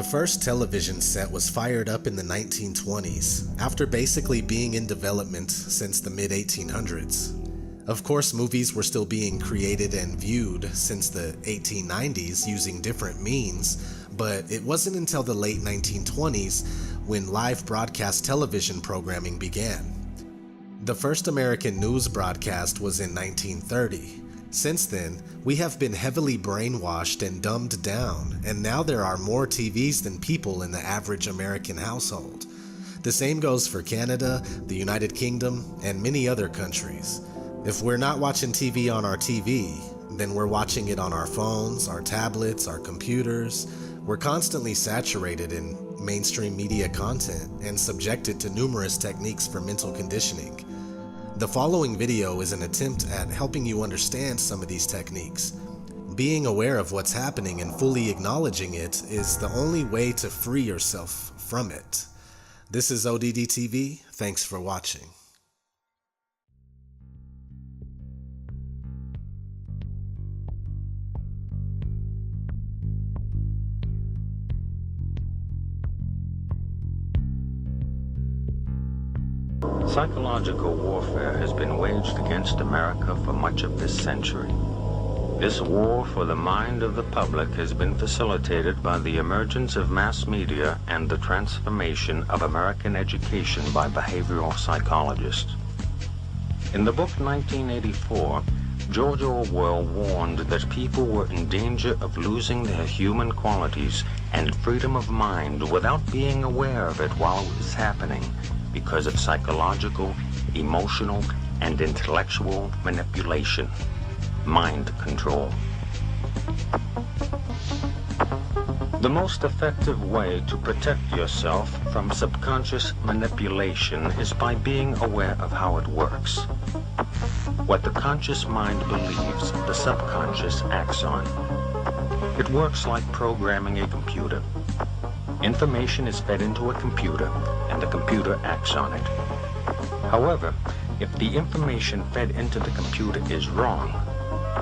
The first television set was fired up in the 1920s, after basically being in development since the mid-1800s. Of course, movies were still being created and viewed since the 1890s using different means, but it wasn't until the late 1920s when live broadcast television programming began. The first American news broadcast was in 1930. Since then, we have been heavily brainwashed and dumbed down, and now there are more TVs than people in the average American household. The same goes for Canada, the United Kingdom, and many other countries. If we're not watching TV on our TV, then we're watching it on our phones, our tablets, our computers. We're constantly saturated in mainstream media content and subjected to numerous techniques for mental conditioning. The following video is an attempt at helping you understand some of these techniques. Being aware of what's happening and fully acknowledging it is the only way to free yourself from it. This is ODD TV. Thanks for watching. Psychological warfare has been waged against America for much of this century. This war for the mind of the public has been facilitated by the emergence of mass media and the transformation of American education by behavioral psychologists. In the book 1984, George Orwell warned that people were in danger of losing their human qualities and freedom of mind without being aware of it while it was happening, because of psychological, emotional, and intellectual manipulation, mind control. The most effective way to protect yourself from subconscious manipulation is by being aware of how it works. What the conscious mind believes, the subconscious acts on. It works like programming a computer. Information is fed into a computer, and the computer acts on it. However, if the information fed into the computer is wrong,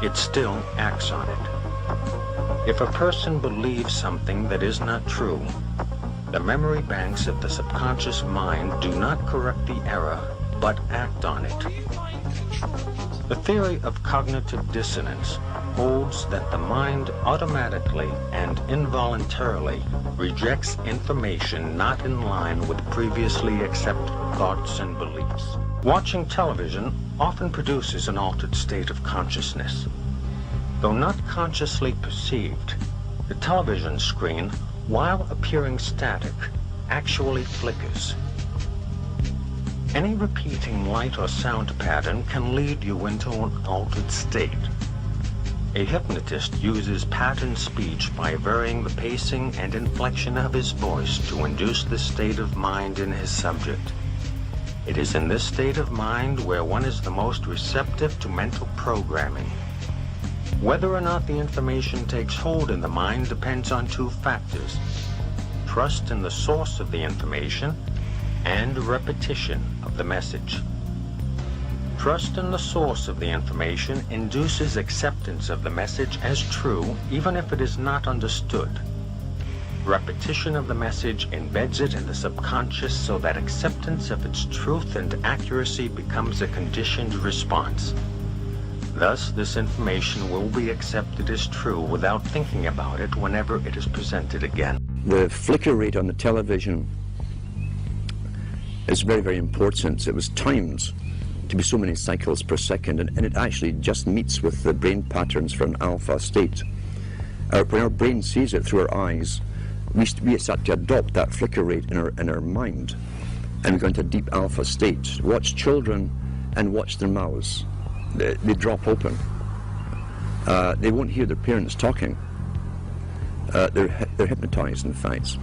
it still acts on it. If a person believes something that is not true, the memory banks of the subconscious mind do not correct the error, but act on it. The theory of cognitive dissonance holds that the mind automatically and involuntarily rejects information not in line with previously accepted thoughts and beliefs. Watching television often produces an altered state of consciousness. Though not consciously perceived, the television screen, while appearing static, actually flickers. Any repeating light or sound pattern can lead you into an altered state. A hypnotist uses pattern speech by varying the pacing and inflection of his voice to induce this state of mind in his subject. It is in this state of mind where one is the most receptive to mental programming. Whether or not the information takes hold in the mind depends on two factors: trust in the source of the information and repetition of the message. Trust in the source of the information induces acceptance of the message as true, even if it is not understood. Repetition of the message embeds it in the subconscious so that acceptance of its truth and accuracy becomes a conditioned response. Thus, this information will be accepted as true without thinking about it whenever it is presented again. The flicker rate on the television is very, very important. It was timed to be so many cycles per second, and it actually just meets with the brain patterns for an alpha state. When our brain sees it through our eyes, we start to adopt that flicker rate in our mind, and we go into a deep alpha state. Watch children and watch their mouths. They drop open. They won't hear their parents talking. They're hypnotized, in fact.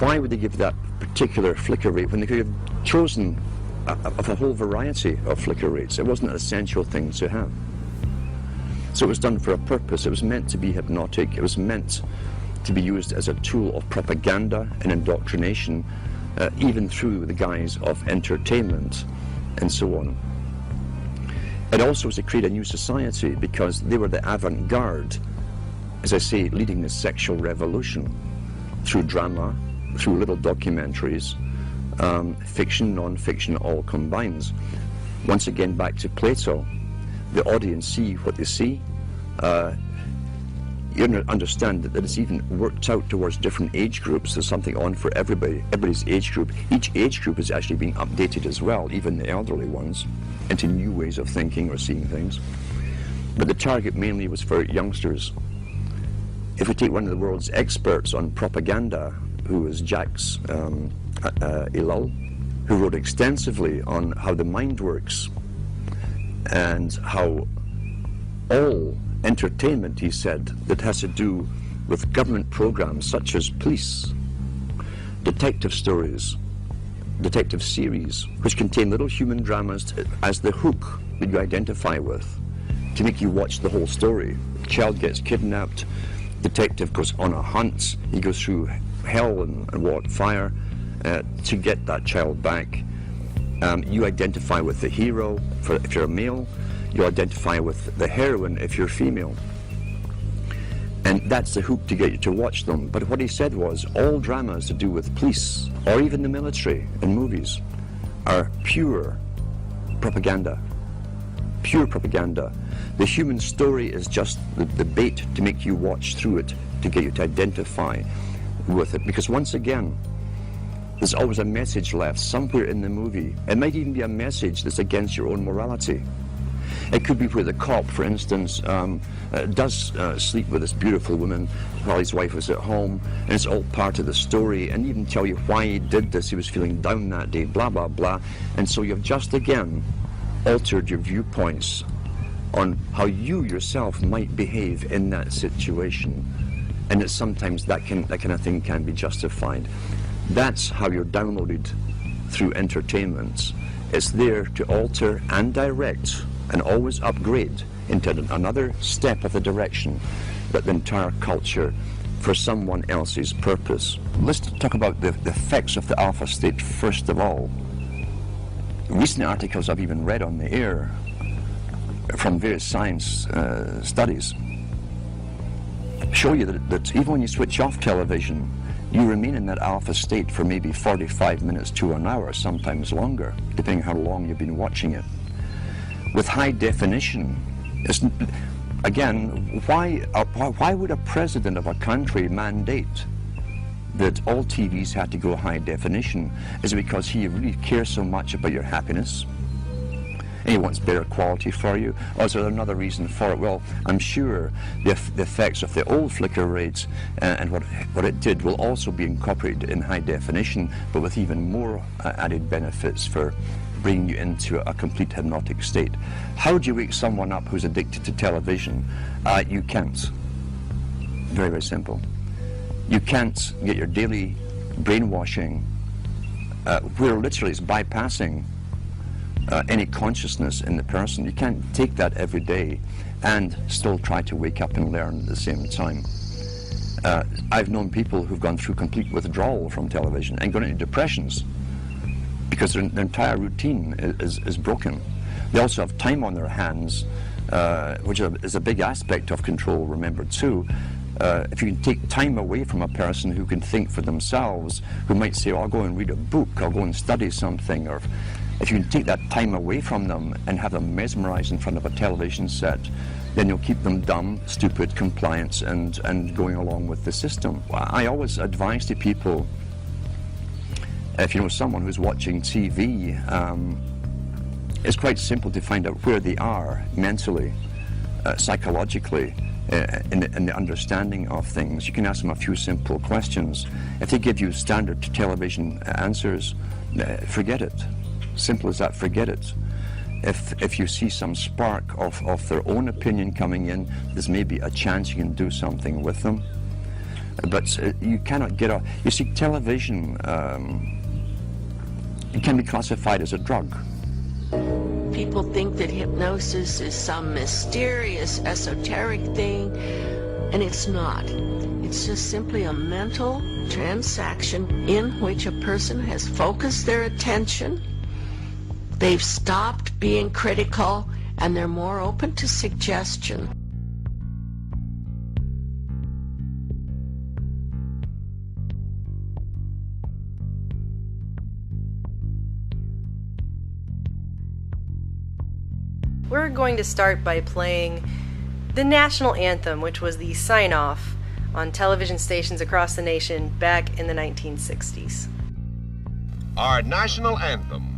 Why would they give that particular flicker rate when they could have chosen of a whole variety of flicker rates? It wasn't an essential thing to have. So it was done for a purpose. It was meant to be hypnotic. It was meant to be used as a tool of propaganda and indoctrination, even through the guise of entertainment and so on. It also was to create a new society because they were the avant-garde as I say, leading the sexual revolution through drama, through little documentaries, fiction, non-fiction, all combines. Once again, back to Plato, the audience see what they see. You understand that it's even worked out towards different age groups. There's something on for everybody's age group. Each age group is actually being updated as well, even the elderly ones, into new ways of thinking or seeing things. But the target mainly was for youngsters. If we take one of the world's experts on propaganda, who was Jacques Ellul, who wrote extensively on how the mind works and how all entertainment, he said, that has to do with government programs such as police, detective stories, detective series, which contain little human dramas as the hook that you identify with, to make you watch the whole story. Child gets kidnapped, detective goes on a hunt, he goes through hell and water, fire to get that child back. You identify with the hero if you're a male, you identify with the heroine if you're female. And that's the hook to get you to watch them. But what he said was, all dramas to do with police, or even the military in movies, are pure propaganda. Pure propaganda. The human story is just the bait to make you watch through it, to get you to identify with it. Because once again, there's always a message left somewhere in the movie. It might even be a message that's against your own morality. It could be where the cop, for instance, does sleep with this beautiful woman while his wife was at home, and it's all part of the story, and even tell you why he did this. He was feeling down that day, blah, blah, blah. And so you've just again altered your viewpoints on how you yourself might behave in that situation. And that sometimes that kind of thing can be justified. That's how you're downloaded through entertainment. It's there to alter and direct and always upgrade into another step of the direction, but the entire culture for someone else's purpose. Let's talk about the effects of the alpha state first of all. Recent articles I've even read on the air from various science studies show you that even when you switch off television, you remain in that alpha state for maybe 45 minutes to an hour, sometimes longer, depending how long you've been watching it. With high definition, again, why would a president of a country mandate that all TVs had to go high definition? Is it because he really cares so much about your happiness? And he wants better quality for you? Or is there another reason for it? Well, I'm sure the effects of the old flicker rates and what it did will also be incorporated in high definition, but with even more added benefits for bringing you into a complete hypnotic state. How do you wake someone up who's addicted to television? You can't. Very, very simple. You can't get your daily brainwashing, where literally it's bypassing any consciousness in the person. You can't take that every day and still try to wake up and learn at the same time. I've known people who've gone through complete withdrawal from television and gone into depressions because their entire routine is broken. They also have time on their hands, which is a big aspect of control, remember too. If you can take time away from a person who can think for themselves, who might say, oh, I'll go and read a book, I'll go and study something, or if you can take that time away from them and have them mesmerized in front of a television set, then you'll keep them dumb, stupid, compliant, and going along with the system. I always advise to people, if you know someone who's watching TV, it's quite simple to find out where they are mentally, psychologically, in the understanding of things. You can ask them a few simple questions. If they give you standard television answers, forget it. Simple as that, forget it. If you see some spark of their own opinion coming in, there's maybe a chance you can do something with them. But you cannot get off. You see, television, it can be classified as a drug. People think that hypnosis is some mysterious, esoteric thing, and it's not. It's just simply a mental transaction in which a person has focused their attention, they've stopped being critical, and they're more open to suggestion. we're going to start by playing the national anthem, which was the sign-off on television stations across the nation back in the 1960s. Our national anthem.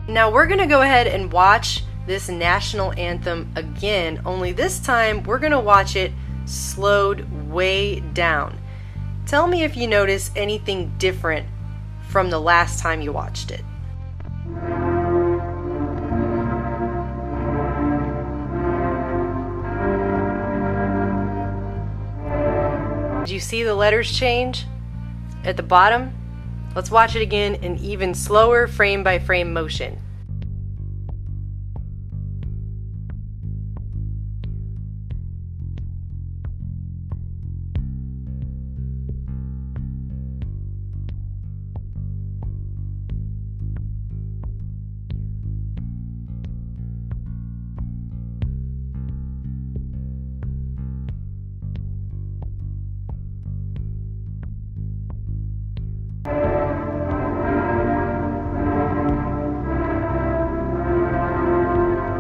Now we're going to go ahead and watch this national anthem again, only this time we're going to watch it slowed way down. Tell me if you notice anything different from the last time you watched it. Did you see the letters change at the bottom? Let's watch it again in even slower frame by frame motion.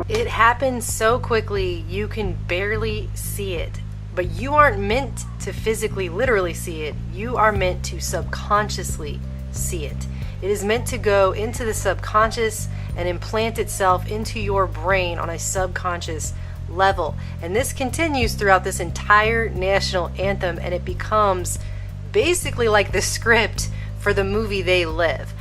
It happens so quickly you can barely see it, but you aren't meant to physically, literally see it. You are meant to subconsciously see it. It is meant to go into the subconscious and implant itself into your brain on a subconscious level. And this continues throughout this entire national anthem, and it becomes basically like the script for the movie They Live.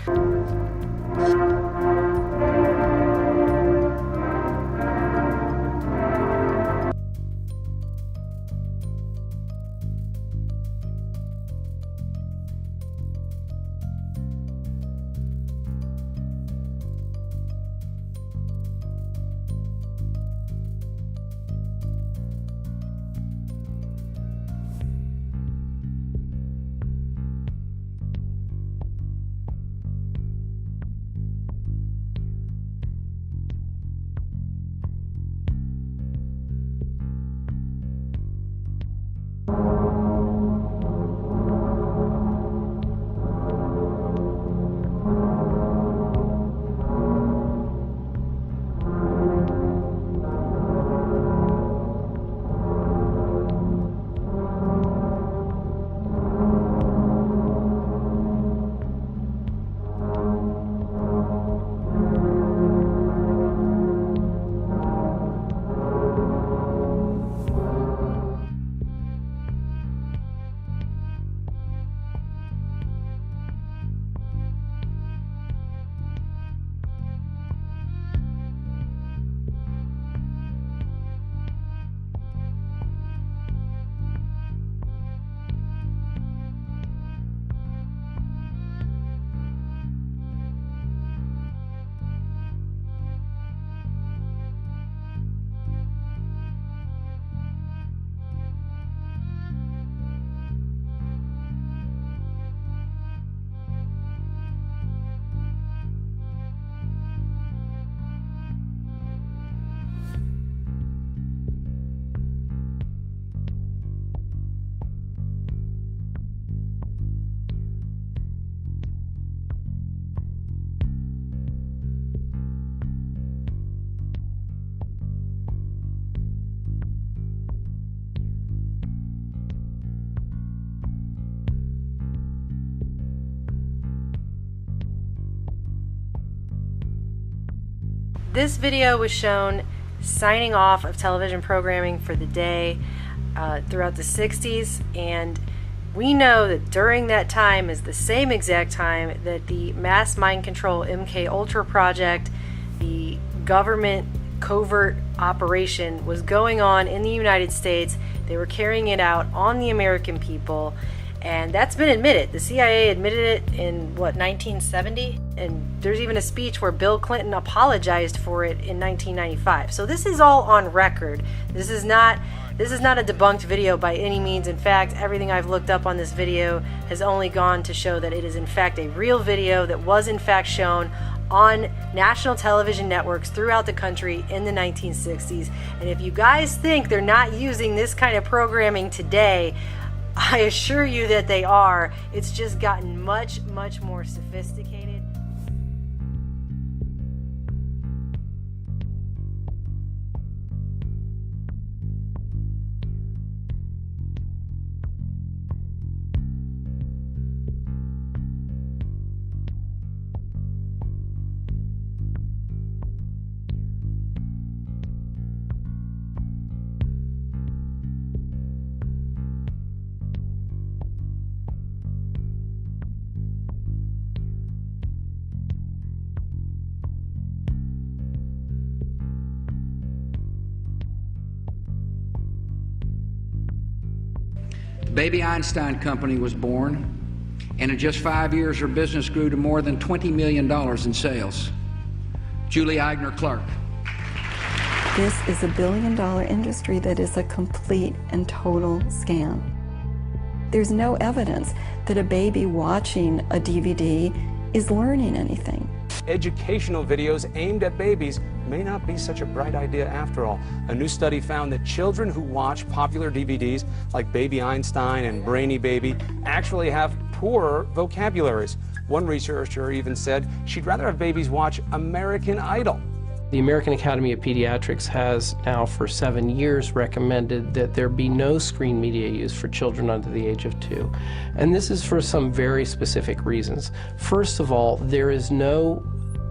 This video was shown signing off of television programming for the day throughout the 60s, and we know that during that time is the same exact time that the mass mind control MK Ultra project, the government covert operation, was going on in the United States. They were carrying it out on the American people, and that's been admitted. The CIA admitted it in, 1970? And there's even a speech where Bill Clinton apologized for it in 1995. So this is all on record. This is not a debunked video by any means. In fact, everything I've looked up on this video has only gone to show that it is in fact a real video that was in fact shown on national television networks throughout the country in the 1960s. And if you guys think they're not using this kind of programming today, I assure you that they are. It's just gotten much, much more sophisticated. Baby Einstein Company was born, and in just 5 years her business grew to more than $20 million in sales. Julie Eigner Clark. This is a billion-dollar industry that is a complete and total scam. There's no evidence that a baby watching a DVD is learning anything. Educational videos aimed at babies may not be such a bright idea after all. A new study found that children who watch popular DVDs like Baby Einstein and Brainy Baby actually have poorer vocabularies. One researcher even said she'd rather have babies watch American Idol. The American Academy of Pediatrics has now for 7 years recommended that there be no screen media used for children under the age of 2. And this is for some very specific reasons. First of all, there is no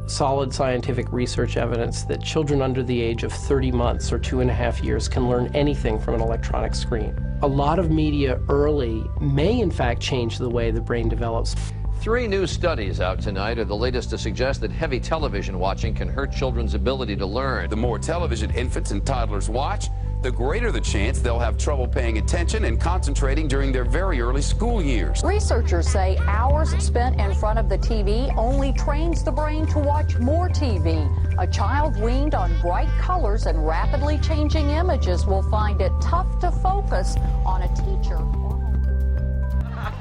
solid scientific research evidence that children under the age of 30 months or 2.5 years can learn anything from an electronic screen. A lot of media early may in fact change the way the brain develops. 3 new studies out tonight are the latest to suggest that heavy television watching can hurt children's ability to learn. The more television infants and toddlers watch, the greater the chance they'll have trouble paying attention and concentrating during their very early school years. Researchers say hours spent in front of the TV only trains the brain to watch more TV. A child weaned on bright colors and rapidly changing images will find it tough to focus on a teacher.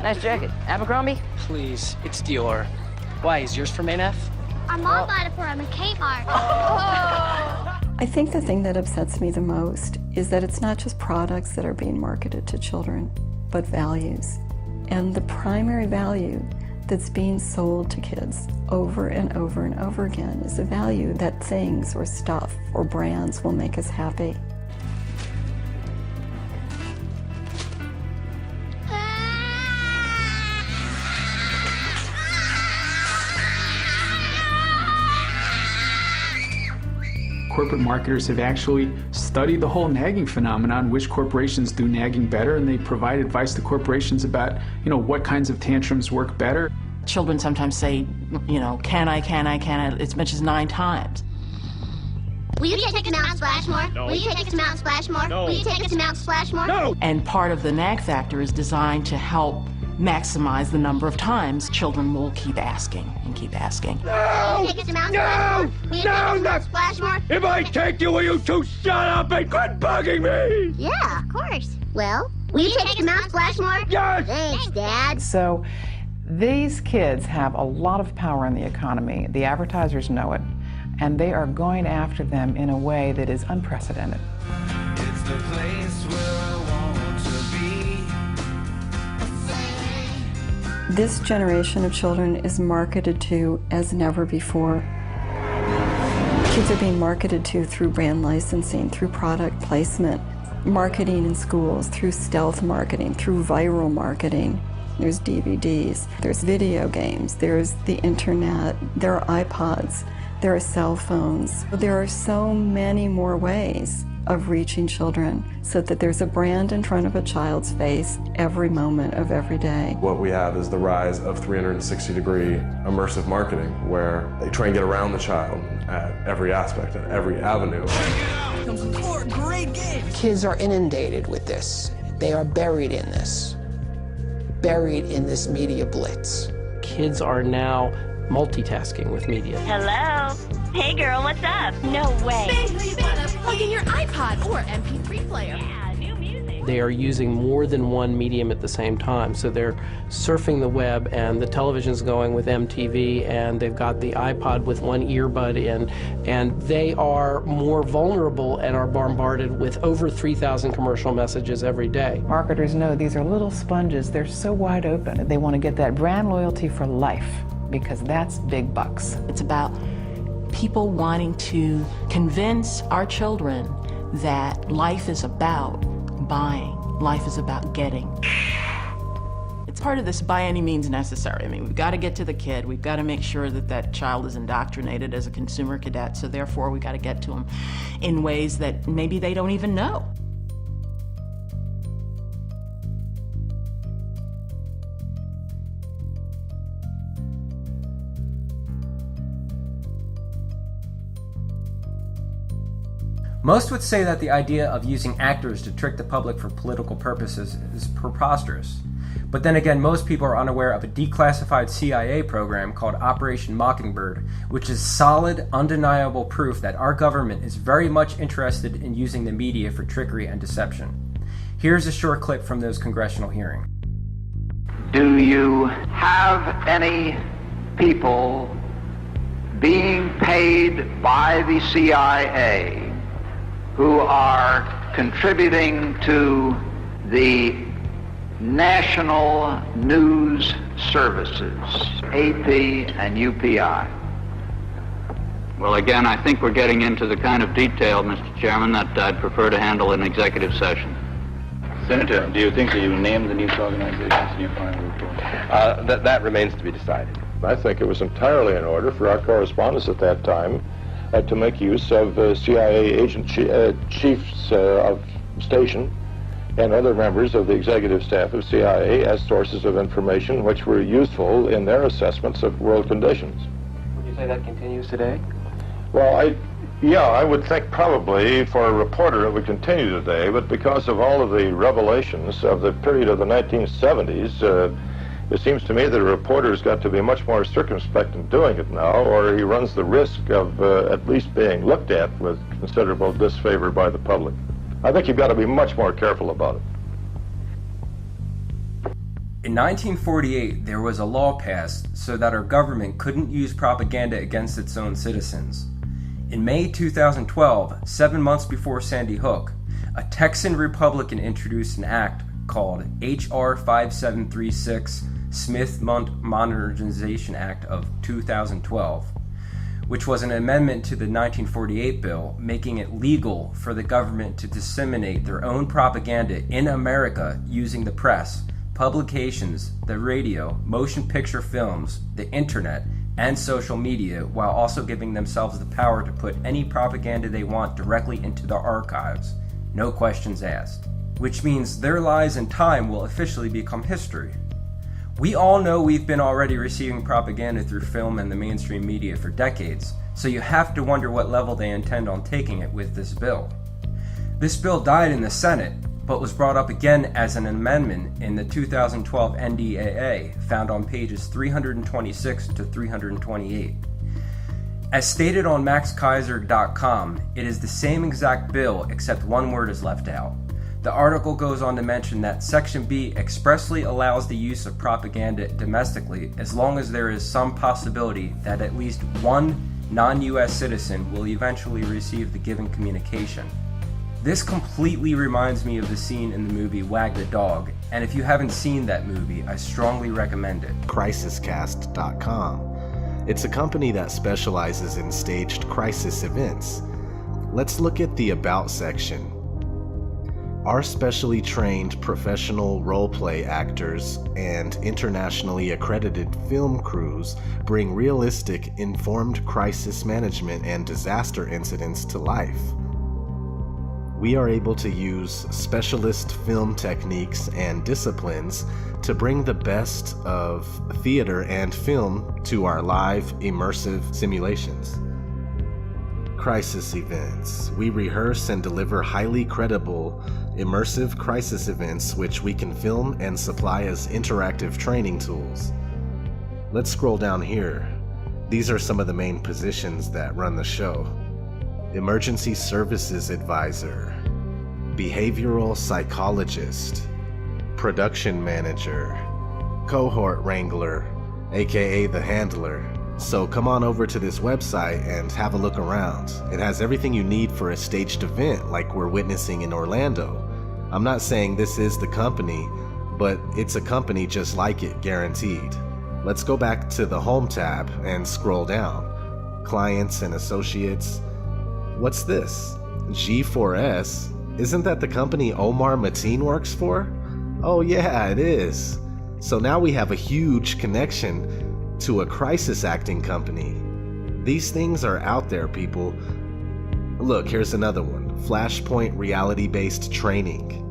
Nice jacket. Abercrombie? Please, it's Dior. Why, is yours from ANF? Our mom bought it for him in Kmart. Oh. I think the thing that upsets me the most is that it's not just products that are being marketed to children, but values. And the primary value that's being sold to kids over and over and over again is the value that things or stuff or brands will make us happy. Corporate marketers have actually studied the whole nagging phenomenon, which corporations do nagging better, and they provide advice to corporations about, what kinds of tantrums work better. Children sometimes say, can I, as much as 9 times. Will you take us to Mount Splashmore? No. Will you take us to Mount Splashmore? No. Will you take us to Mount Splashmore? No. And part of the nag factor is designed to help maximize the number of times children will keep asking and keep asking. No! Will you take us to Mount Splashmore? Will you take us to Mount Splashmore? If I take you, will you two shut up and quit bugging me? Yeah, of course. Well, will you take us to Mount Splashmore? Yes! Thanks, Dad. So, these kids have a lot of power in the economy. The advertisers know it, and they are going after them in a way that is unprecedented. It's the place where I want to be. This generation of children is marketed to as never before. Kids are being marketed to through brand licensing, through product placement, marketing in schools, through stealth marketing, through viral marketing. There's DVDs, there's video games, there's the internet, there are iPods, there are cell phones. There are so many more ways of reaching children so that there's a brand in front of a child's face every moment of every day. What we have is the rise of 360-degree immersive marketing, where they try and get around the child at every aspect, at every avenue. Great game. Kids are inundated with this. They are buried in this media blitz. Kids are now multitasking with media. Hello? Hey girl, what's up? No way. Babe, you gotta plug in your iPod or MP3 player. Yeah, new music. They are using more than one medium at the same time. So they're surfing the web, and the television's going with MTV, and they've got the iPod with one earbud in, and they are more vulnerable and are bombarded with over 3,000 commercial messages every day. Marketers know these are little sponges. They're so wide open. They want to get that brand loyalty for life, because that's big bucks. It's about people wanting to convince our children that life is about buying, life is about getting. It's part of this by any means necessary. I mean, we've got to get to the kid. We've got to make sure that that child is indoctrinated as a consumer cadet, so therefore we've got to get to them in ways that maybe they don't even know. Most would say that the idea of using actors to trick the public for political purposes is preposterous. But then again, most people are unaware of a declassified CIA program called Operation Mockingbird, which is solid, undeniable proof that our government is very much interested in using the media for trickery and deception. Here's a short clip from those congressional hearings. Do you have any people being paid by the CIA who are contributing to the national news services, AP and UPI? Well, again, I think we're getting into the kind of detail, Mr. Chairman, that I'd prefer to handle in executive session. Senator, do you think that you named the news organizations in your final report? That remains to be decided. I think it was entirely in order for our correspondents at that time to make use of CIA agent chiefs of station and other members of the executive staff of CIA as sources of information which were useful in their assessments of world conditions. Would you say that continues today? Well, I would think probably for a reporter it would continue today, but because of all of the revelations of the period of the 1970s, it seems to me that a reporter's got to be much more circumspect in doing it now, or he runs the risk of at least being looked at with considerable disfavor by the public. I think you've got to be much more careful about it. In 1948, there was a law passed so that our government couldn't use propaganda against its own citizens. In May 2012, 7 months before Sandy Hook, a Texan Republican introduced an act called H.R. 5736 Smith Modernization Act of 2012, which was an amendment to the 1948 bill, making it legal for the government to disseminate their own propaganda in America using the press, publications, the radio, motion picture films, the internet, and social media, while also giving themselves the power to put any propaganda they want directly into their archives, no questions asked. Which means their lies and time will officially become history. We all know we've been already receiving propaganda through film and the mainstream media for decades, so you have to wonder what level they intend on taking it with this bill. This bill died in the Senate, but was brought up again as an amendment in the 2012 NDAA, found on pages 326 to 328. As stated on MaxKaiser.com, it is the same exact bill except one word is left out. The article goes on to mention that Section B expressly allows the use of propaganda domestically as long as there is some possibility that at least one non-US citizen will eventually receive the given communication. This completely reminds me of the scene in the movie Wag the Dog, and if you haven't seen that movie, I strongly recommend it. Crisiscast.com. It's a company that specializes in staged crisis events. Let's look at the About section. Our specially trained professional role-play actors and internationally accredited film crews bring realistic, informed crisis management and disaster incidents to life. We are able to use specialist film techniques and disciplines to bring the best of theater and film to our live, immersive simulations. Crisis events. We rehearse and deliver highly credible, immersive crisis events which we can film and supply as interactive training tools. Let's scroll down here. These are some of the main positions that run the show. Emergency Services Advisor, behavioral psychologist, production manager, cohort wrangler, aka the handler. So come on over to this website and have a look around. It has everything you need for a staged event like we're witnessing in Orlando. I'm not saying this is the company, but it's a company just like it, guaranteed. Let's go back to the Home tab and scroll down. Clients and associates. What's this? G4S? Isn't that the company Omar Mateen works for? Oh yeah, it is. So now we have a huge connection to a crisis acting company. These things are out there, people. Look, here's another one. Flashpoint reality-based training.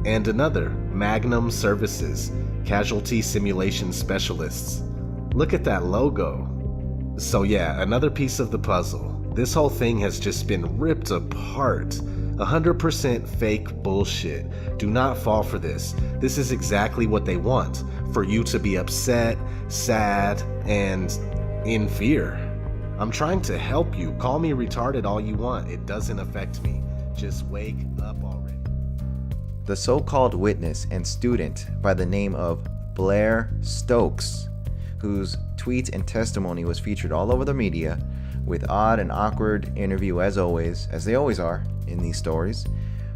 And another, Magnum Services, casualty simulation specialists. Look at that logo. So yeah, another piece of the puzzle. This whole thing has just been ripped apart. 100% fake bullshit. Do not fall for this. This is exactly what they want. For you to be upset, sad, and in fear. I'm trying to help you. Call me retarded all you want. It doesn't affect me. Just wake up already. The so-called witness and student by the name of Blair Stokes, whose tweets and testimony was featured all over the media, with odd and awkward interview as always, as they always are in these stories,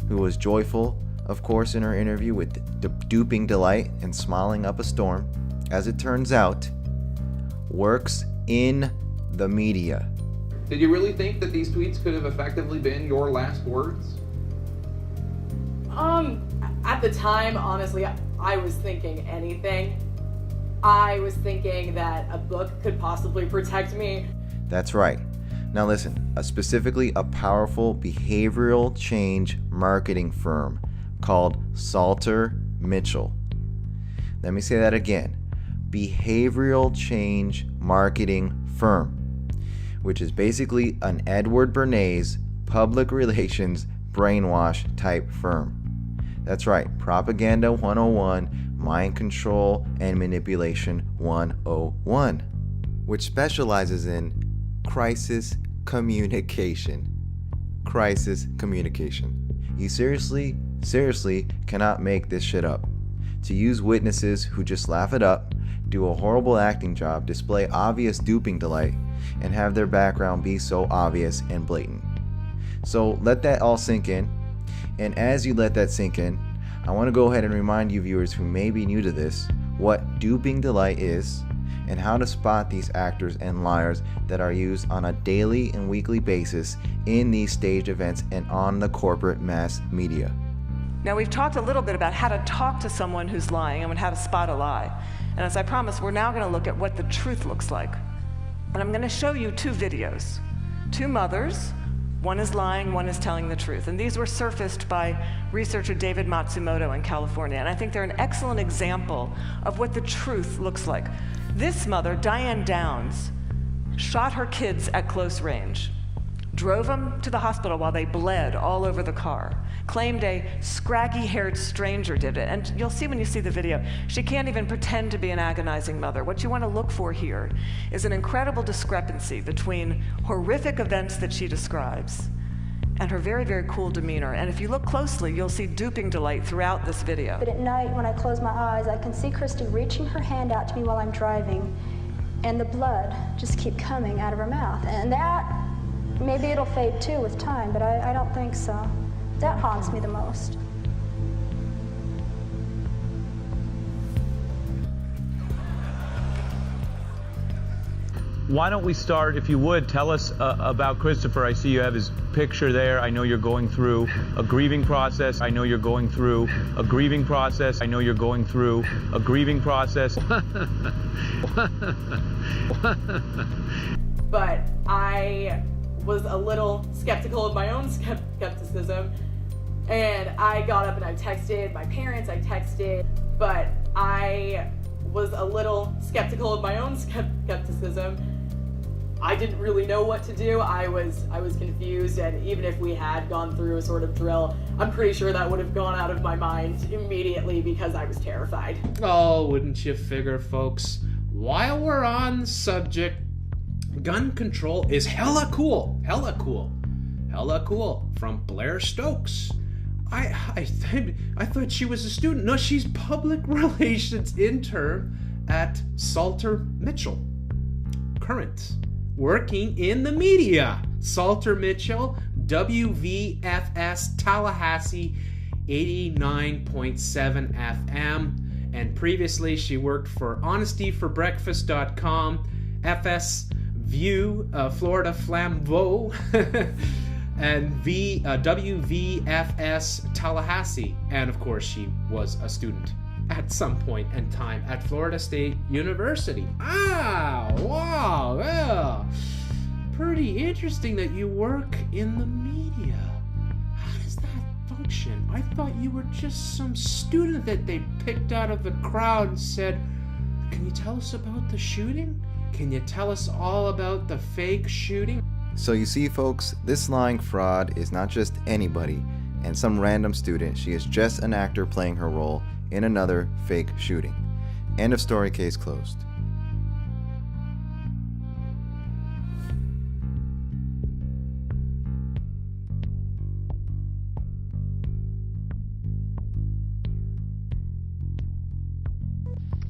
who was joyful, of course, in her interview with duping delight and smiling up a storm, as it turns out, works in the media. Did you really think that these tweets could have effectively been your last words? At the time, honestly, I was thinking anything. I was thinking that a book could possibly protect me. That's right. Now listen, specifically a powerful behavioral change marketing firm called Salter Mitchell. Let me say that again. Behavioral change marketing firm, which is basically an Edward Bernays public relations brainwash type firm. That's right, Propaganda 101, Mind Control and Manipulation 101, which specializes in crisis communication. Crisis communication. You seriously cannot make this shit up. To use witnesses who just laugh it up, do a horrible acting job, display obvious duping delight, and have their background be so obvious and blatant. So let that all sink in. And as you let that sink in, I want to go ahead and remind you viewers who may be new to this what duping delight is and how to spot these actors and liars that are used on a daily and weekly basis in these staged events and on the corporate mass media. Now, we've talked a little bit about how to talk to someone who's lying and how to spot a lie. And as I promised, we're now going to look at what the truth looks like. And I'm going to show you two videos. Two mothers. One is lying, one is telling the truth. And these were surfaced by researcher David Matsumoto in California. And I think they're an excellent example of what the truth looks like. This mother, Diane Downs, shot her kids at close range, drove them to the hospital while they bled all over the car, claimed a scraggy-haired stranger did it. And you'll see when you see the video, she can't even pretend to be an agonizing mother. What you want to look for here is an incredible discrepancy between horrific events that she describes and her very, very cool demeanor. And if you look closely, you'll see duping delight throughout this video. But at night, when I close my eyes, I can see Christy reaching her hand out to me while I'm driving, and the blood just keep coming out of her mouth. And that, maybe it'll fade too with time, but I don't think so. That haunts me the most. Why don't we start, if you would, tell us about Christopher. I see you have his picture there. I know you're going through a grieving process. I know you're going through a grieving process. I know you're going through a grieving process. But I was a little skeptical of my own skepticism. And I got up and I texted my parents, I texted, but I was a little skeptical of my own skepticism. I didn't really know what to do. I was confused, and even if we had gone through a sort of drill, I'm pretty sure that would have gone out of my mind immediately because I was terrified. Oh, wouldn't you figure, folks? While we're on the subject, gun control is hella cool. hella cool. From Blair Stokes. I thought she was a student. No, she's public relations intern at Salter Mitchell. Current. Working in the media. Salter Mitchell, WVFS Tallahassee 89.7 FM. And previously she worked for honestyforbreakfast.com, FS View, Florida Flambeau, and WVFS Tallahassee. And of course she was a student at some point in time at Florida State University. Wow, yeah. Pretty interesting that you work in the media. How does that function? I thought you were just some student that they picked out of the crowd and said, can you tell us about the shooting? Can you tell us all about the fake shooting? So you see, folks, this lying fraud is not just anybody and some random student. She is just an actor playing her role in another fake shooting. End of story, case closed.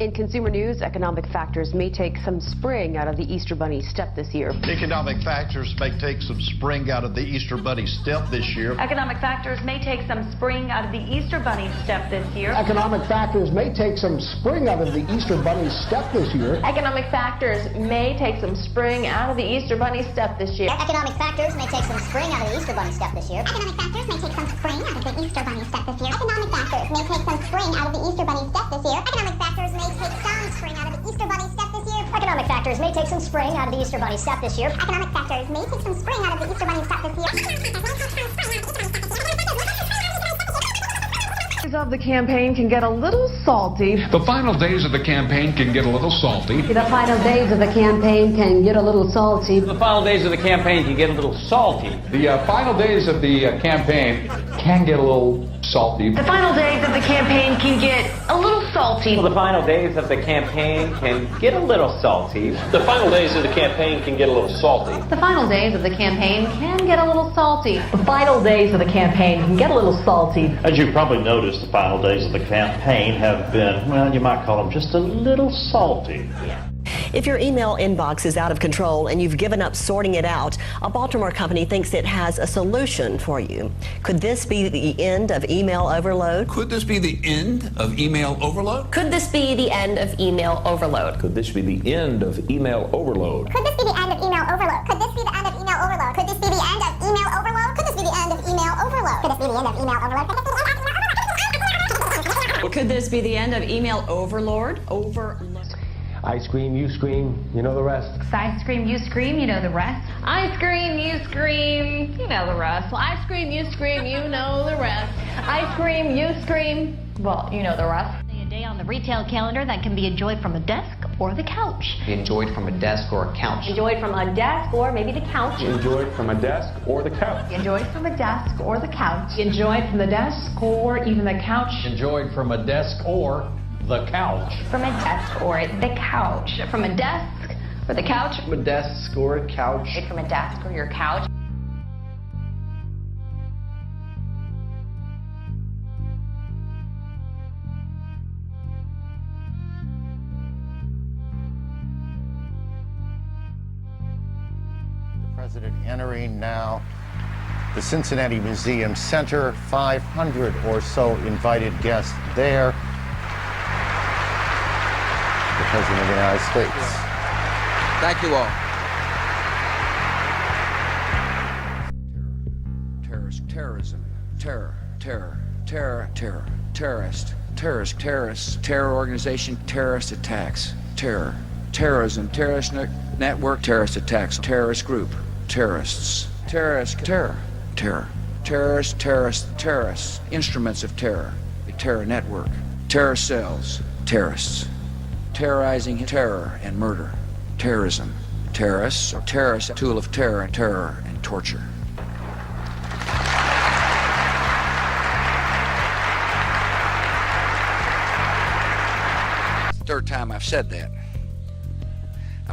In consumer news, economic factors may take some spring out of the Easter Bunny step this year. Economic factors may take some spring out of the Easter Bunny step this year. Economic factors may take some spring out of the Easter Bunny step this year. Economic factors may take some spring out of the Easter Bunny step this year. Economic factors may take some spring out of the Easter Bunny step this year. Economic factors may take some spring out of the Easter Bunny step this year. Economic factors may take some spring out of the Easter Bunny step this year. Economic factors may take some spring out of the Easter Bunny step this year. Economic factors may take some spring out of the Easter Bunny step this year. Economic factors may take some spring out of the Easter Bunny step this year. Economic factors may take some spring out of the Easter Bunny step this year. Of the campaign can get a little salty. The final days of the campaign can get a little salty. The final days of the campaign can get a little salty. The final days of the campaign can get a little salty. The final days of the campaign can get a little salty. The final days of the campaign can get a little salty. Well, the final days of the campaign can get a little salty. The final days of the campaign can get a little salty. The final days of the campaign can get a little salty. The final days of the campaign can get a little salty. As you probably noticed, the final days of the campaign have been, well, you might call them just a little salty. If your email inbox is out of control and you've given up sorting it out, a Baltimore company thinks it has a solution for you. Could this be the end of email overload? Could this be the end of email overload? Could this be the end of email overload? Could this be the end of email overload? Could this be the end of email overload? Could this be the end of email overload? Could this be the end of email overload? Could this be the end of email overload? Could this be the end of email overload? Could this be the end of email overload? I scream, you scream, you know the rest. I scream, you scream, you know the rest. I scream, you scream, you know the rest. Well, I scream, you scream, you know the rest. I scream, you scream, well, you know the rest. A day on the retail calendar that can be enjoyed from a desk or the couch. Enjoyed from a desk or a couch. Enjoyed from a desk or maybe the couch. Enjoyed from a desk or the couch. Enjoyed from a desk or the couch. Enjoyed from the desk or even the couch. Enjoyed from a desk or the couch. From a desk or the couch. From a desk or the couch. From a desk or a couch. From a desk or your couch. The president entering now the Cincinnati Museum Center. 500 or so invited guests there. The President of the United States. Thank you all. Terrorism, terrorist, terror organization, terrorist attacks, terrorism, terrorist network, terrorist attacks, terrorist group, terrorists, terrorist, terrorists, instruments of terror, a terror network, terror cells, terrorists. Terrorizing terror and murder. Terrorism. Terrorists or terrorists, a tool of terror and torture. Third time I've said that. I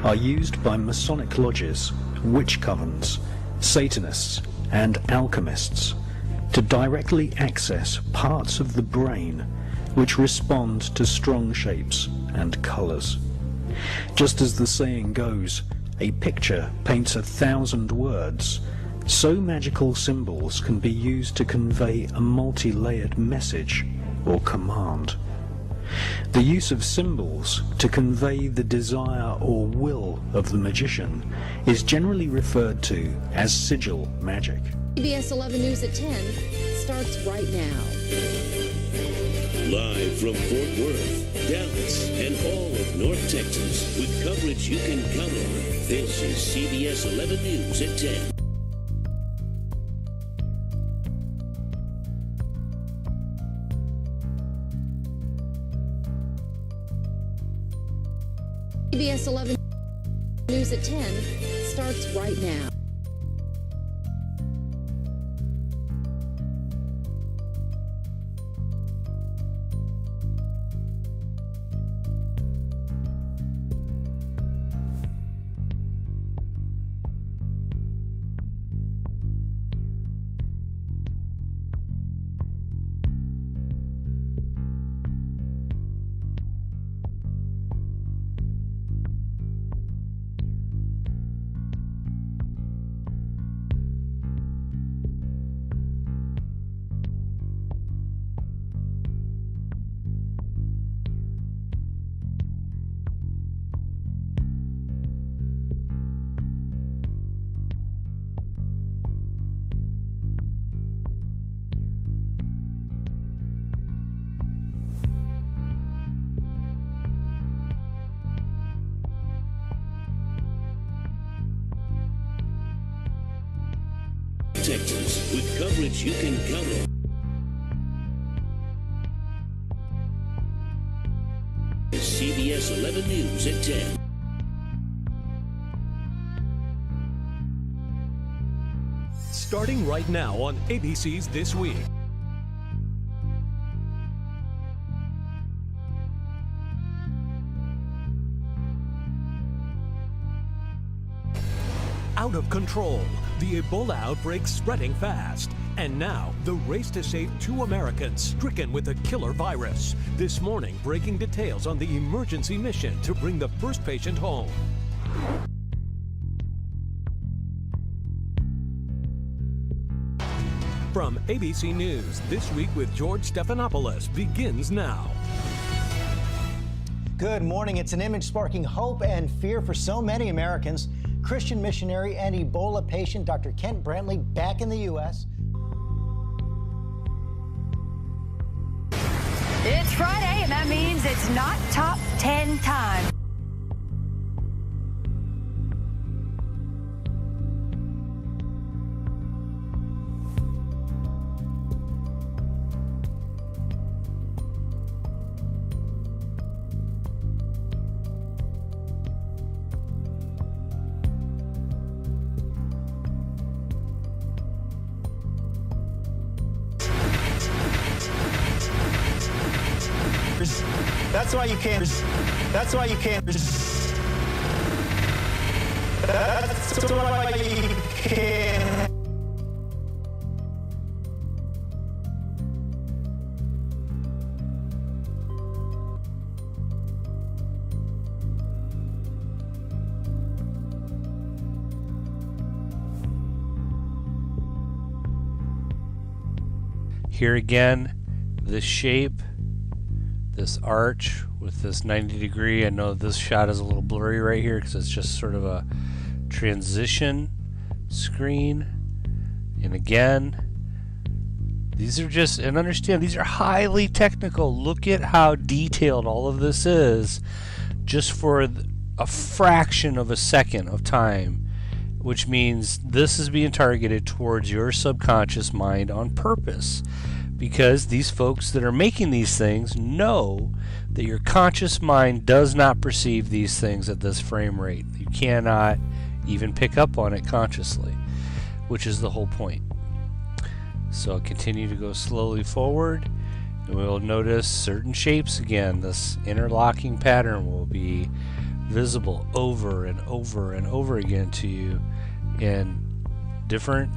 are used by Masonic lodges, witch covens, Satanists, and alchemists to directly access parts of the brain which respond to strong shapes and colors. Just as the saying goes, a picture paints 1,000 words, so magical symbols can be used to convey a multi-layered message or command. The use of symbols to convey the desire or will of the magician is generally referred to as sigil magic. CBS 11 News at 10 starts right now. Live from Fort Worth, Dallas, and all of North Texas, with coverage you can count on, this is CBS 11 News at 10. CBS 11 News at 10 starts right now. Texas, with coverage you can count on. CBS 11 News at 10. Starting right now on ABC's This Week. Out of control. The Ebola outbreak spreading fast. And now, the race to save 2 Americans stricken with a killer virus. This morning, breaking details on the emergency mission to bring the first patient home. From ABC News, This Week with George Stephanopoulos begins now. Good morning. It's an image sparking hope and fear for so many Americans. Christian missionary and Ebola patient Dr. Kent Brantley back in the U.S. It's Friday, and that means it's not top 10 time. That's why you can't. That's why you can't. That's why you can't. Here again, this shape, this arch with this 90 degree. I know this shot is a little blurry right here because it's just sort of a transition screen. And again, these are just, and understand, these are highly technical. Look at how detailed all of this is just for a fraction of a second of time, which means this is being targeted towards your subconscious mind on purpose, because these folks that are making these things know that your conscious mind does not perceive these things at this frame rate. You cannot even pick up on it consciously, which is the whole point. So I'll continue to go slowly forward, and we'll notice certain shapes again. This interlocking pattern will be visible over and over and over again to you in different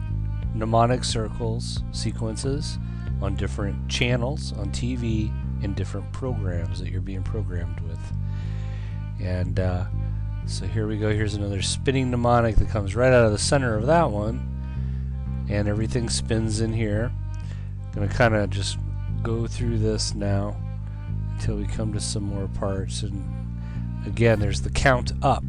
mnemonic circles, sequences, on different channels, on TV, in different programs that you're being programmed with. And so here we go. Here's another spinning mnemonic that comes right out of the center of that one. And everything spins in here. I'm going to kind of just go through this now until we come to some more parts. And again, there's the count up.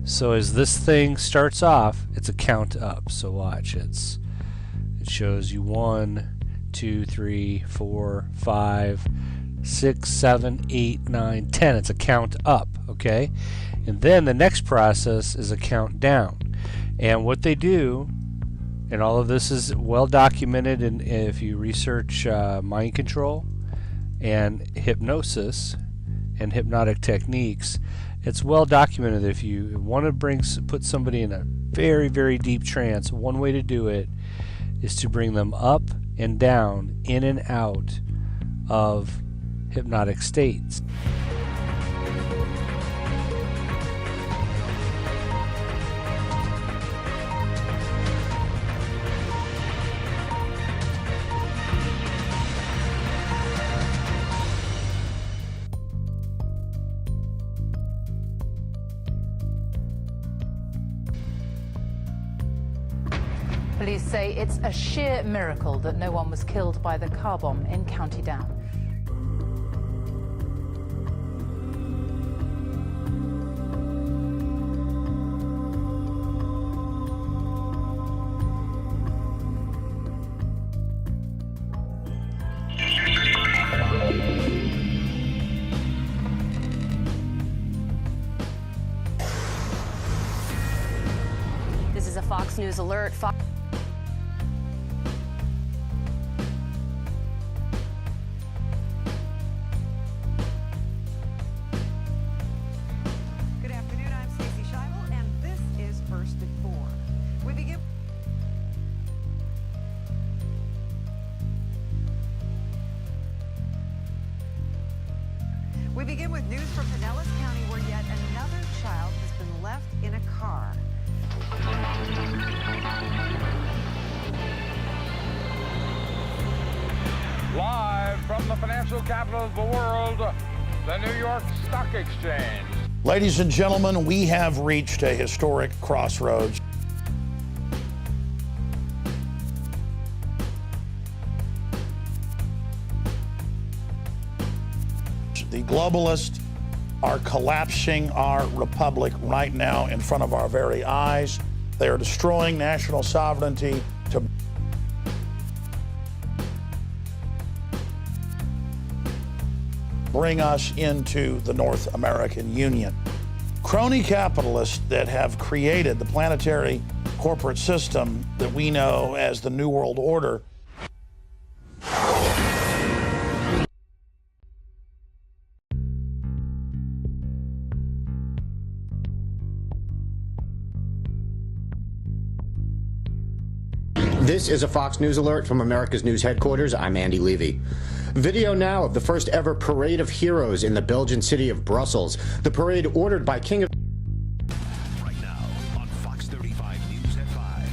So as this thing starts off, it's a count up. So watch, it shows you 1, 2, 3, 4, 5, 6, 7, 8, 9, 10. It's a count up, okay? And then the next process is a count down. And what they do, and all of this is well documented, and if you research mind control and hypnosis and hypnotic techniques, it's well documented that if you want to put somebody in a very, very deep trance, one way to do it is to bring them up and down, in and out of hypnotic states. Police say it's a sheer miracle that no one was killed by the car bomb in County Down. This is a Fox News alert. We begin with news from Pinellas County, where yet another child has been left in a car. Live from the financial capital of the world, the New York Stock Exchange. Ladies and gentlemen, we have reached a historic crossroads. The globalists are collapsing our republic right now in front of our very eyes. They are destroying national sovereignty to bring us into the North American Union. Crony capitalists that have created the planetary corporate system that we know as the New World Order . This is a Fox News alert from America's News headquarters. I'm Andy Levy. Video now of the first ever Parade of Heroes in the Belgian city of Brussels. The parade ordered by King of... Right now on Fox 35 News at 5.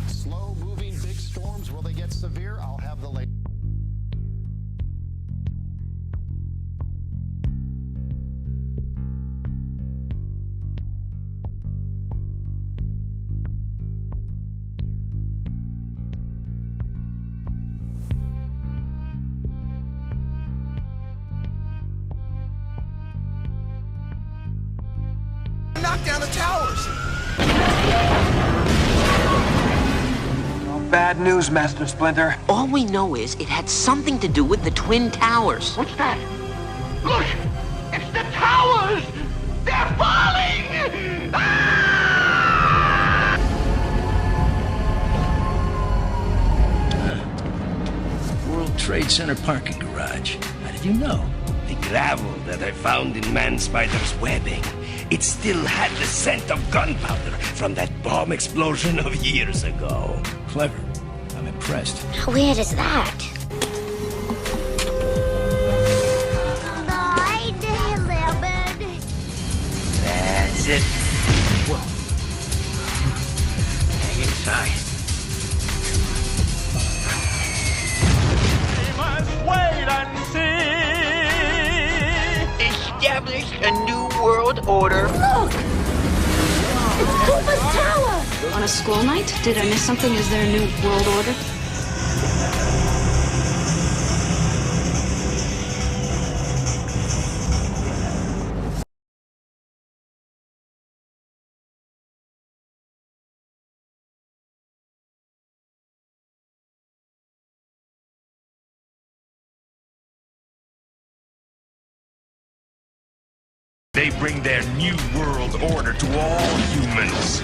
Slow-moving big storms, will they get severe? I'll have the latest. Knock down the towers! Bad news, Master Splinter. All we know is it had something to do with the Twin Towers. What's that? Look! It's the towers! They're falling! World Trade Center parking garage. How did you know? The gravel that I found in Man Spider's webbing. It still had the scent of gunpowder from that bomb explosion of years ago. Clever. I'm impressed. How weird is that? Is it? Whoa. Hang inside. We must wait and see. Establish a new world order. Look! It's Koopa's tower! On a school night? Did I miss something? Is there a new world order? They bring their new world order to all humans.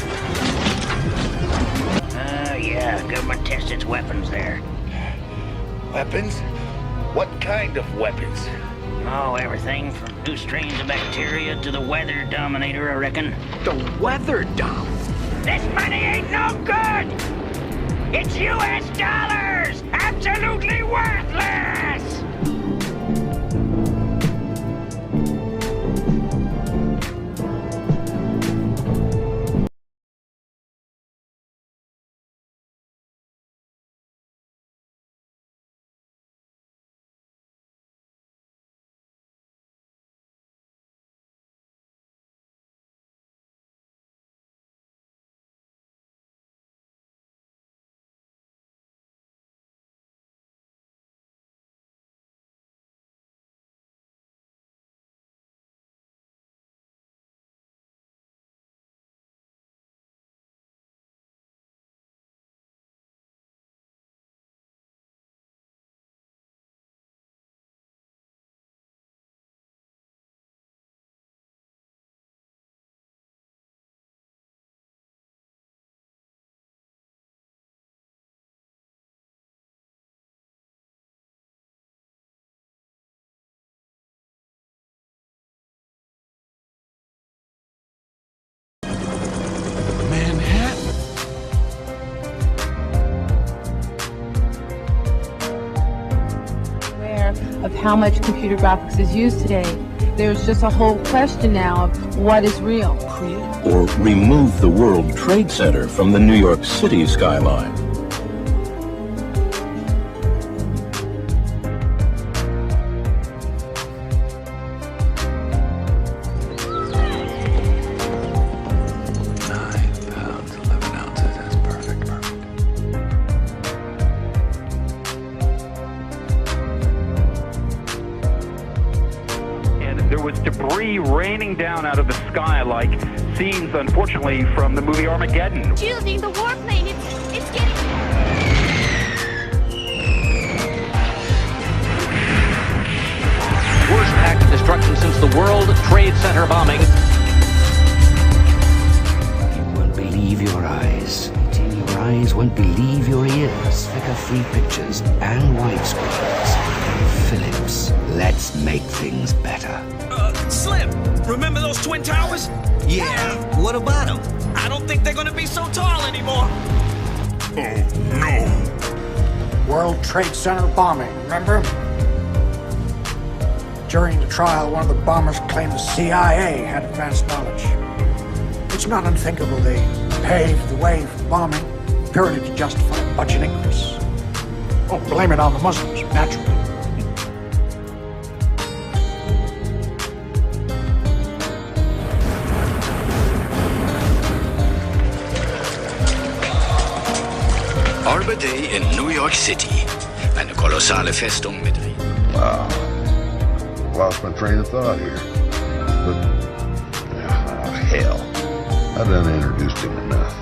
Oh, yeah. Government tests its weapons there. Weapons? What kind of weapons? Oh, everything from new strains of bacteria to the weather dominator, I reckon. The weather dom? This money ain't no good! It's U.S. dollars! Absolutely worthless! Of how much computer graphics is used today. There's just a whole question now of what is real. Or remove the World Trade Center from the New York City skyline. Raining down out of the sky like scenes, unfortunately, from the movie Armageddon. Shielding the warplane, it's getting... Worst act of destruction since the World Trade Center bombing. You won't believe your eyes. Your eyes won't believe your ears. Flicker-free pictures and widescreens. Philips, let's make things better. Slim, remember those Twin Towers? Yeah, what about them? I don't think they're gonna be so tall anymore. Oh, no. World Trade Center bombing, remember? During the trial, one of the bombers claimed the CIA had advanced knowledge. It's not unthinkable they paved the way for bombing purely to justify a budget increase. Oh, blame it on the Muslims, naturally. Arbor Day in New York City. Eine kolossale Festung mit... Wow. Lost my train of thought here. But... hell. I done introduced him enough.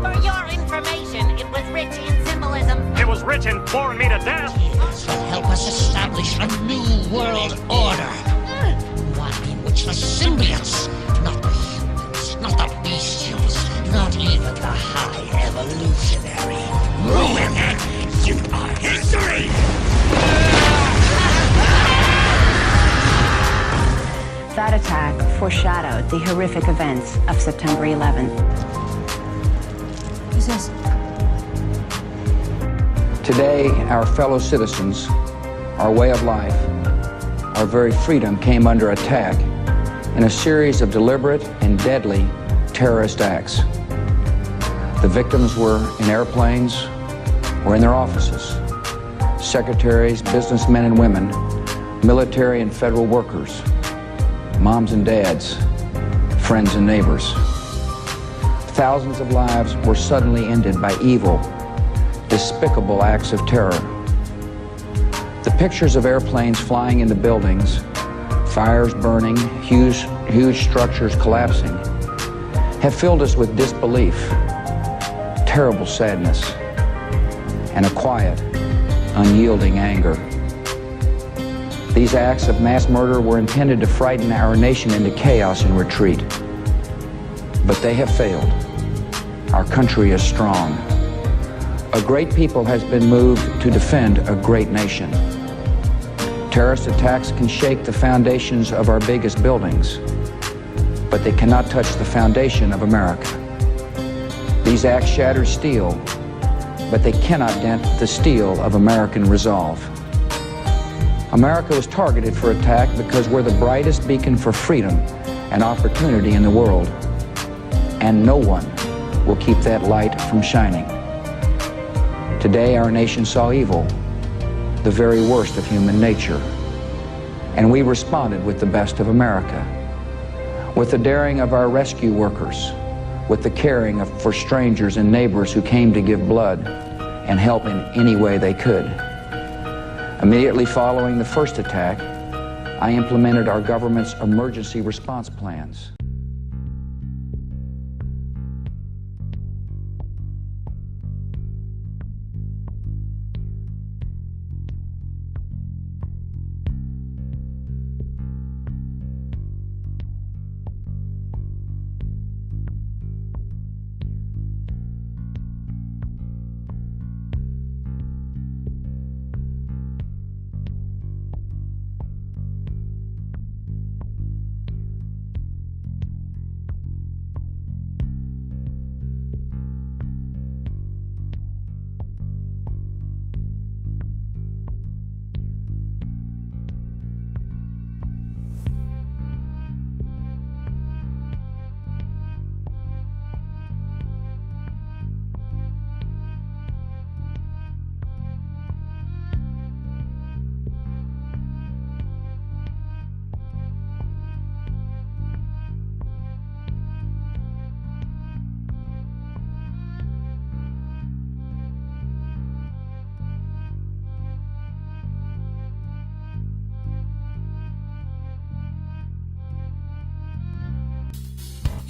For your information, it was rich in symbolism. socialism. It was written, boring me to death. will help us establish a new world order. One in which the symbiotes, not the humans, not the bestials, not even the high evolutionary, ruin our history! That attack foreshadowed the horrific events of September 11th. Who's this? Today, our fellow citizens, our way of life, our very freedom came under attack in a series of deliberate and deadly terrorist acts. The victims were in airplanes or in their offices. Secretaries, businessmen and women, military and federal workers, moms and dads, friends and neighbors. Thousands of lives were suddenly ended by evil, despicable acts of terror. The pictures of airplanes flying into buildings, fires burning, huge structures collapsing, have filled us with disbelief, terrible sadness, and a quiet, unyielding anger. These acts of mass murder were intended to frighten our nation into chaos and retreat. But they have failed. Our country is strong. A great people has been moved to defend a great nation. Terrorist attacks can shake the foundations of our biggest buildings, but they cannot touch the foundation of America. These acts shatter steel, but they cannot dent the steel of American resolve. America was targeted for attack because we're the brightest beacon for freedom and opportunity in the world, and no one will keep that light from shining. Today, our nation saw evil, the very worst of human nature, and we responded with the best of America, with the daring of our rescue workers, with the caring for strangers and neighbors who came to give blood and help in any way they could. Immediately following the first attack, I implemented our government's emergency response plans.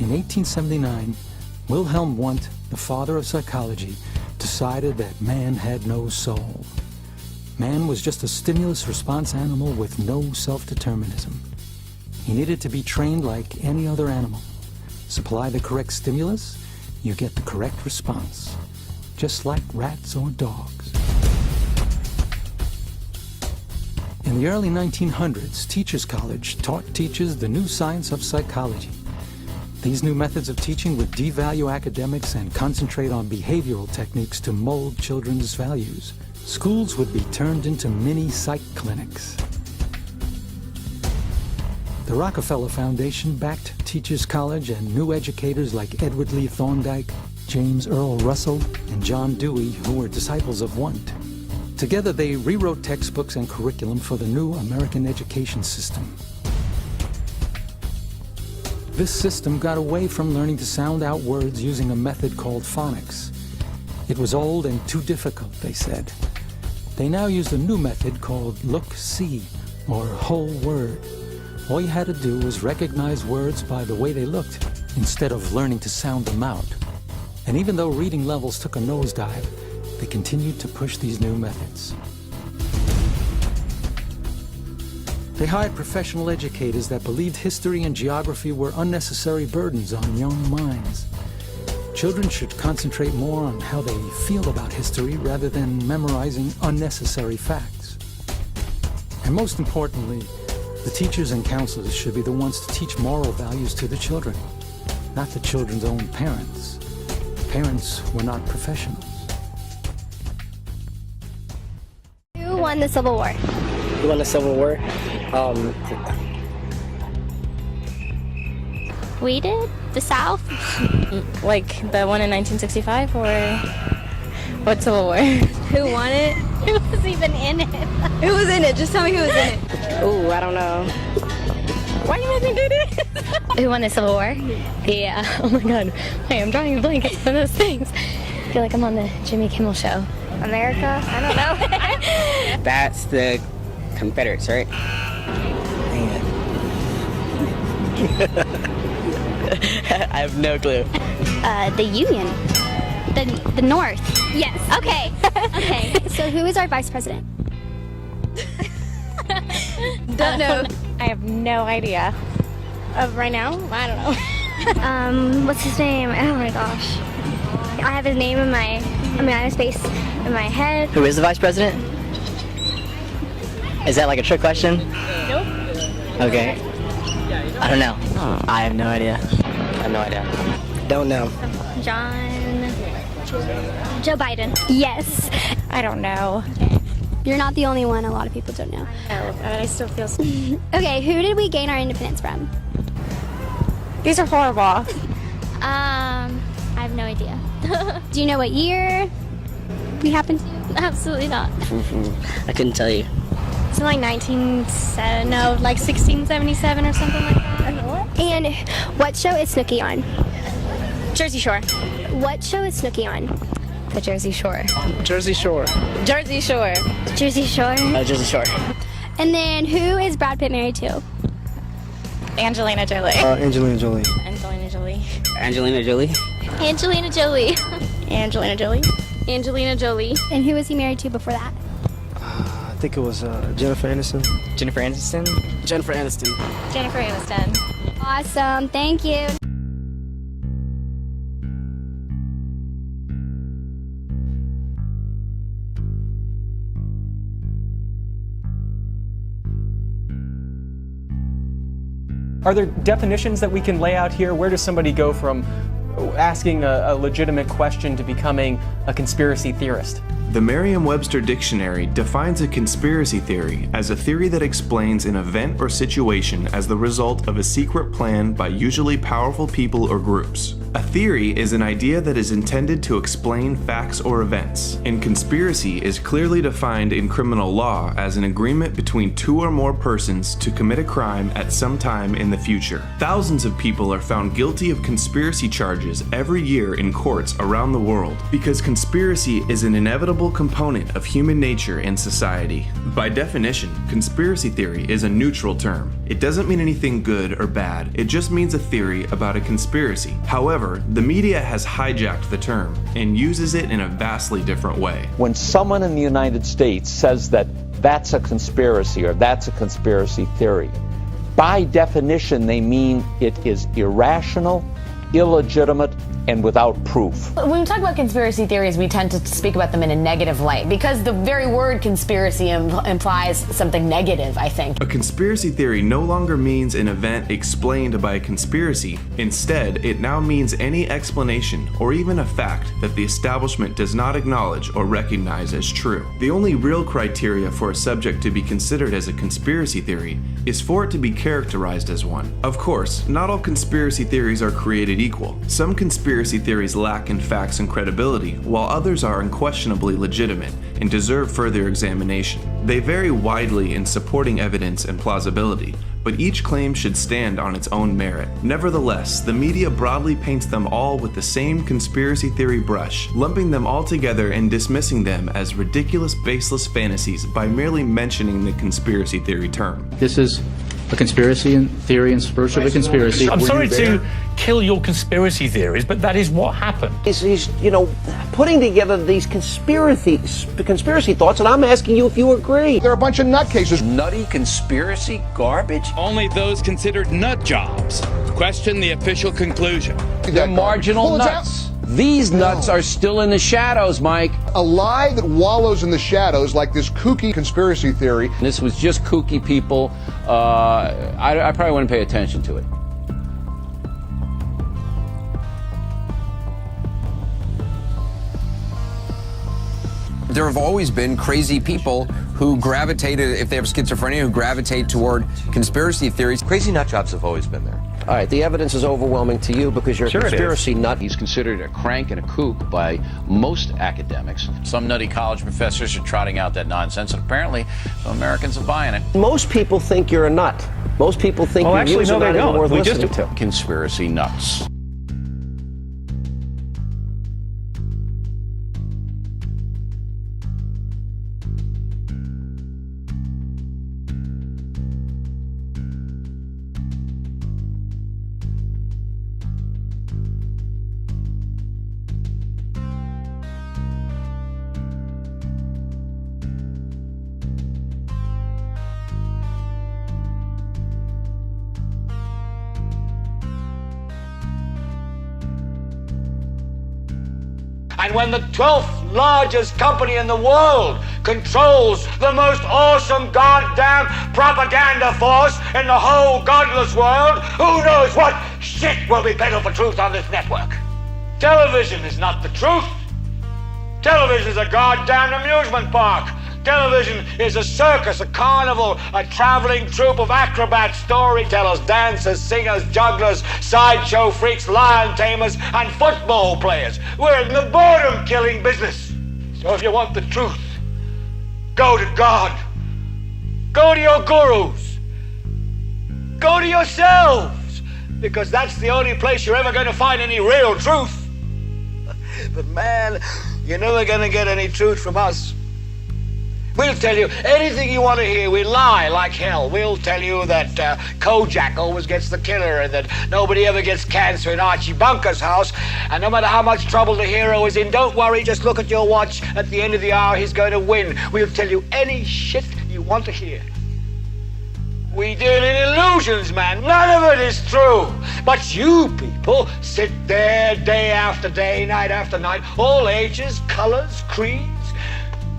In 1879, Wilhelm Wundt, the father of psychology, decided that man had no soul. Man was just a stimulus response animal with no self-determinism. He needed to be trained like any other animal. Supply the correct stimulus, you get the correct response, just like rats or dogs. In the early 1900s, Teachers College taught teachers the new science of psychology. These new methods of teaching would devalue academics and concentrate on behavioral techniques to mold children's values. Schools would be turned into mini psych clinics. The Rockefeller Foundation backed Teachers College and new educators like Edward Lee Thorndike, James Earl Russell, and John Dewey, who were disciples of Wundt. Together they rewrote textbooks and curriculum for the new American education system. This system got away from learning to sound out words using a method called phonics. It was old and too difficult, they said. They now used a new method called look-see, or whole word. All you had to do was recognize words by the way they looked, instead of learning to sound them out. And even though reading levels took a nosedive, they continued to push these new methods. They hired professional educators that believed history and geography were unnecessary burdens on young minds. Children should concentrate more on how they feel about history rather than memorizing unnecessary facts. And most importantly, the teachers and counselors should be the ones to teach moral values to the children, not the children's own parents. Parents were not professionals. Who won the Civil War? Who won the Civil War? We did? The South? Like the one in 1965, or what Civil War? Who won it? Who was even in it? Who was in it? Just tell me who was in it. Ooh, I don't know. Why you making me do this? Who won the Civil War? Yeah. Oh my God. Hey, I'm drawing a blank on those things. I feel like I'm on the Jimmy Kimmel Show. America? I don't know. That's the Confederates, right? I have no clue. The Union. The North. Yes. Okay. Okay. So who is our vice president? Don't know. I have no idea. Right now? I don't know. What's his name? Oh my gosh. I have his name in my, I have space in my head. Who is the vice president? Is that like a trick question? Nope. Okay. I don't know. I have no idea. I have no idea. Don't know. Joe Biden. Yes. I don't know. You're not the only one. A lot of people don't know. No, I still feel so. Okay, who did we gain our independence from? These are horrible. I have no idea. Do you know what year we happened to? Absolutely not. I couldn't tell you. It's like 1677 or something like that. And what show is Snooki on? Jersey Shore. What show is Snooki on? The Jersey Shore. Jersey Shore. Jersey Shore. Jersey Shore. Jersey Shore. And then who is Brad Pitt married to? Angelina Jolie. Angelina Jolie. Angelina Jolie. Angelina Jolie. Angelina Jolie. Angelina Jolie. Angelina Jolie. And who was he married to before that? I think it was Jennifer Aniston. Jennifer Aniston? Jennifer Aniston. Jennifer Aniston. Awesome. Thank you. Are there definitions that we can lay out here? Where does somebody go from asking a legitimate question to becoming a conspiracy theorist? The Merriam-Webster Dictionary defines a conspiracy theory as a theory that explains an event or situation as the result of a secret plan by usually powerful people or groups. A theory is an idea that is intended to explain facts or events, and conspiracy is clearly defined in criminal law as an agreement between two or more persons to commit a crime at some time in the future. Thousands of people are found guilty of conspiracy charges every year in courts around the world because conspiracy is an inevitable component of human nature and society. By definition, conspiracy theory is a neutral term. It doesn't mean anything good or bad, it just means a theory about a conspiracy. However, the media has hijacked the term and uses it in a vastly different way. When someone in the United States says that that's a conspiracy or that's a conspiracy theory, by definition they mean it is irrational, illegitimate, and without proof. When we talk about conspiracy theories, we tend to speak about them in a negative light because the very word conspiracy implies something negative, I think. A conspiracy theory no longer means an event explained by a conspiracy. Instead, it now means any explanation or even a fact that the establishment does not acknowledge or recognize as true. The only real criteria for a subject to be considered as a conspiracy theory is for it to be characterized as one. Of course, not all conspiracy theories are created equal. Some conspiracy theories lack in facts and credibility, while others are unquestionably legitimate and deserve further examination. They vary widely in supporting evidence and plausibility, but each claim should stand on its own merit. Nevertheless, the media broadly paints them all with the same conspiracy theory brush, lumping them all together and dismissing them as ridiculous, baseless fantasies by merely mentioning the conspiracy theory term. This is a conspiracy theory in support of a conspiracy. I'm sorry to kill your conspiracy theories, but that is what happened. He's putting together these conspiracy thoughts, and I'm asking you if you agree. They're a bunch of nutcases. Nutty conspiracy garbage? Only those considered nut jobs question the official conclusion. They're marginal nuts. These nuts are still in the shadows, Mike. A lie that wallows in the shadows like this kooky conspiracy theory. This was just kooky people. I probably wouldn't pay attention to it. There have always been crazy people who gravitated, if they have schizophrenia, who gravitate toward conspiracy theories. Crazy nut jobs have always been there. All right, the evidence is overwhelming to you because you're a conspiracy nut. He's considered a crank and a kook by most academics. Some nutty college professors are trotting out that nonsense, and apparently some Americans are buying it. Most people think you're a nut. Most people think your views are not even worth listening to. Conspiracy nuts. And when the 12th largest company in the world controls the most awesome goddamn propaganda force in the whole godless world, who knows what shit will be peddled for truth on this network? Television is not the truth. Television is a goddamn amusement park. Television is a circus, a carnival, a traveling troupe of acrobats, storytellers, dancers, singers, jugglers, sideshow freaks, lion tamers, and football players. We're in the boredom-killing business. So if you want the truth, go to God. Go to your gurus. Go to yourselves. Because that's the only place you're ever going to find any real truth. But man, you're never going to get any truth from us. We'll tell you anything you want to hear. We lie like hell. We'll tell you that Kojak always gets the killer and that nobody ever gets cancer in Archie Bunker's house. And no matter how much trouble the hero is in, don't worry, just look at your watch. At the end of the hour, he's going to win. We'll tell you any shit you want to hear. We deal in illusions, man. None of it is true. But you people sit there day after day, night after night, all ages, colors, creeds.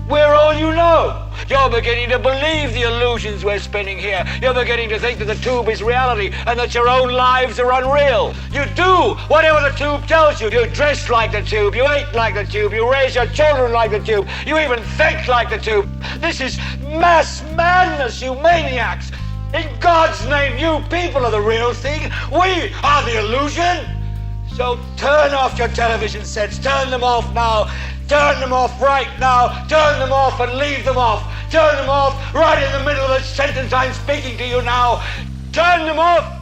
We're all you know. You're beginning to believe the illusions we're spinning here. You're beginning to think that the tube is reality and that your own lives are unreal. You do whatever the tube tells you. You dress like the tube. You eat like the tube. You raise your children like the tube. You even think like the tube. This is mass madness, you maniacs. In God's name, you people are the real thing. We are the illusion. So turn off your television sets. Turn them off now. Turn them off right now. Turn them off and leave them off. Turn them off right in the middle of the sentence I'm speaking to you now. Turn them off.